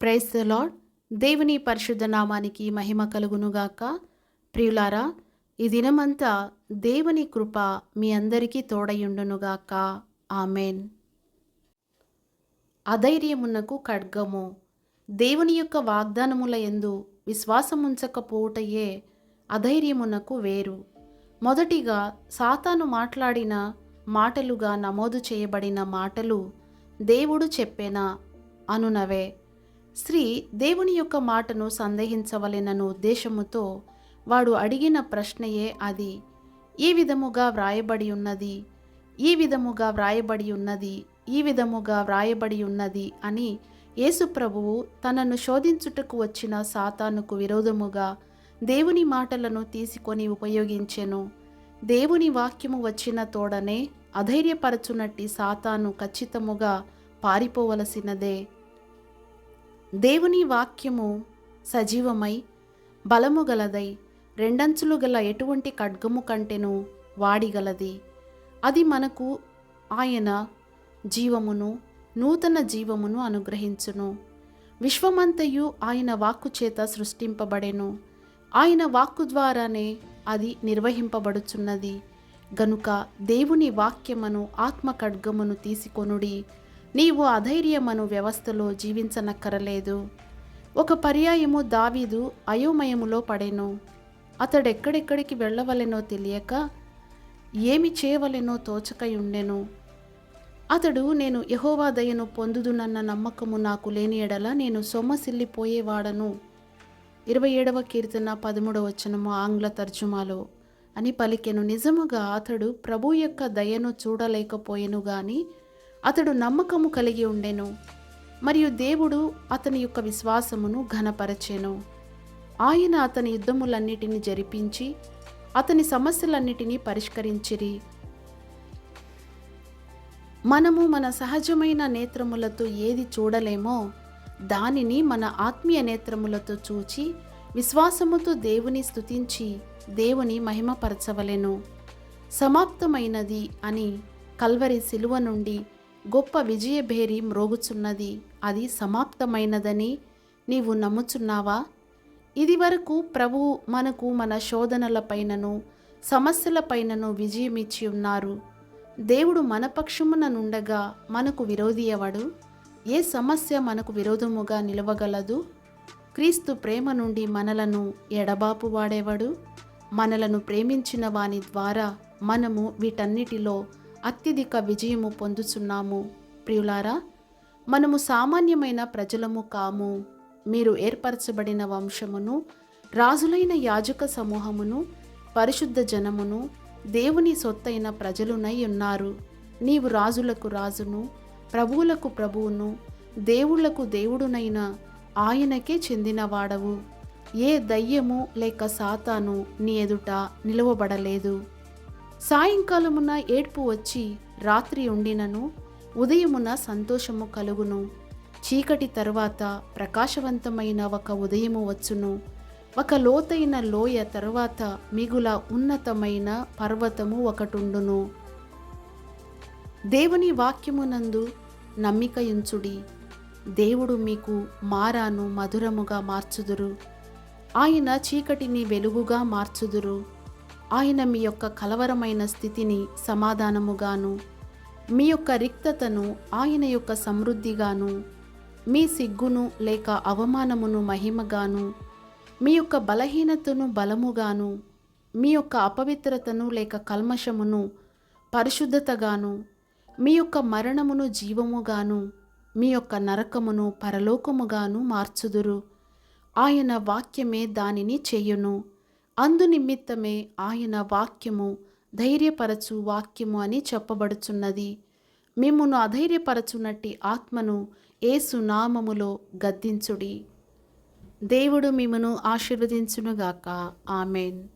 Praise the lord. దేవుని పరిశుద్ధ నామానికి మహిమ కలుగునుగాక. ప్రియులారా, ఈ దినమంతా దేవుని కృప మీ అందరికీ తోడయుండునుగాక. ఆమెన్. అధైర్యమునకు ఖడ్గము. దేవుని యొక్క వాగ్దానముల యందు విశ్వాసముంచకపోవుటయే అధైర్యమునకు వేరు. మొదటిగా సాతాను మాట్లాడిన మాటలుగా నమోదు చేయబడిన మాటలు దేవుడు చెప్పెనా అనునవే. స్త్రీ దేవుని యొక్క మాటను సందేహించవలెనను ఉద్దేశముతో వాడు అడిగిన ప్రశ్నయే అది. ఈ విధముగా వ్రాయబడి ఉన్నది, ఈ విధముగా వ్రాయబడి ఉన్నది, ఈ విధముగా వ్రాయబడి ఉన్నది అని యేసు ప్రభువు తనను శోధించుటకు వచ్చిన సాతానుకు విరోధముగా దేవుని మాటలను తీసుకొని ఉపయోగించెను. దేవుని వాక్యము వచ్చిన తోడనే అధైర్యపరచునట్టి సాతాను ఖచ్చితముగా పారిపోవలసినదే. దేవుని వాక్యము సజీవమై బలము గలదై రెండంచులు గల ఎటువంటి ఖడ్గము కంటెను వాడిగలది. అది మనకు ఆయన జీవమును నూతన జీవమును అనుగ్రహించును. విశ్వమంతయు ఆయన వాక్కు చేత సృష్టింపబడెను. ఆయన వాక్కు ద్వారానే అది నిర్వహింపబడుచున్నది. గనుక దేవుని వాక్యమును ఆత్మ ఖడ్గమును తీసుకొనుడి. నీవు అధైర్యమను వ్యవస్థలో జీవించనక్కరలేదు. ఒక పర్యాయము దావీదు అయోమయములో పడెను. అతడెక్కడెక్కడికి వెళ్ళవలెనో తెలియక ఏమి చేయవలెనో తోచకయుండెను. అతడు నేను యెహోవా దయను పొందుదునన్న నమ్మకము నాకు లేని ఎడల నేను సొమ్మసిల్లిపోయేవాడను. 27వ కీర్తన 13వ వచనము ఆంగ్ల తర్జుమాలో అని పలికెను. నిజముగా అతడు ప్రభు యొక్క దయను చూడలేకపోయెను గాని అతడు నమ్మకము కలిగి ఉండెను. మరియు దేవుడు అతని యొక్క విశ్వాసమును ఘనపరచెను. ఆయన అతని యుద్ధములన్నిటినీ జరిపించి అతని సమస్యలన్నిటినీ పరిష్కరించిరి. మనము మన సహజమైన నేత్రములతో ఏది చూడలేమో దానిని మన ఆత్మీయ నేత్రములతో చూచి విశ్వాసముతో దేవుని స్తుతించి దేవుని మహిమపరచవలెను. సమాప్తమైనది అని కల్వరి శిలువ నుండి గొప్ప విజయభేరి మ్రోగుచున్నది. అది సమాప్తమైనదని నీవు నమ్ముచున్నావా? ఇది వరకు ప్రభువు మనకు మన శోధనలపైనను సమస్యలపైనను విజయమిచ్చి ఉన్నారు. దేవుడు మన పక్షమున నుండగా మనకు విరోధి ఎవడు? ఏ సమస్య మనకు విరోధముగా నిలవగలదు? క్రీస్తు ప్రేమ నుండి మనలను ఎడబాపు వాడేవాడు. మనలను ప్రేమించిన వాని ద్వారా మనము వీటన్నిటిలో అత్యధిక విజయము పొందుచున్నాము. ప్రియులారా, మనము సామాన్యమైన ప్రజలము కాము. మీరు ఏర్పరచబడిన వంశమును, రాజులైన యాజక సమూహమును, పరిశుద్ధ జనమును, దేవుని సొత్తైన ప్రజలునై ఉన్నారు. నీవు రాజులకు రాజును, ప్రభువులకు ప్రభువును, దేవుళ్లకు దేవుడునైన ఆయనకే చెందినవాడవు. ఏ దయ్యము లేక సాతాను నీ ఎదుట నిలువబడలేదు. సాయంకాలమున ఏడ్పు వచ్చి రాత్రి ఉండినను ఉదయమున సంతోషము కలుగును. చీకటి తరువాత ప్రకాశవంతమైన ఒక ఉదయము వచ్చును. ఒక లోతైన లోయ తరువాత మిగుల ఉన్నతమైన పర్వతము ఒకటుండును. దేవుని వాక్యమునందు నమ్మికయుంచుడి. దేవుడు మీకు మారాను మధురముగా మార్చుదురు. ఆయన చీకటిని వెలుగుగా మార్చుదురు. ఆయన మీ యొక్క కలవరమైన స్థితిని సమాధానముగాను, మీ యొక్క రిక్తతను ఆయన యొక్క సమృద్ధిగాను, మీ సిగ్గును లేక అవమానమును మహిమగాను, మీ యొక్క బలహీనతను బలముగాను, మీ యొక్క అపవిత్రతను లేక కల్మషమును పరిశుద్ధతగాను, మీ యొక్క మరణమును జీవముగాను, మీ యొక్క నరకమును పరలోకముగాను మార్చుదురు. ఆయన వాక్యమే దానిని చేయును. అందు నిమిత్తమే ఆయన వాక్యము ధైర్యపరచు వాక్యము అని చెప్పబడుచున్నది. మిమ్మును అధైర్యపరచునట్టి ఆత్మను యేసు నామములో గద్దించుడి. దేవుడు మిమ్మును ఆశీర్వదించునుగాక. ఆమెన్.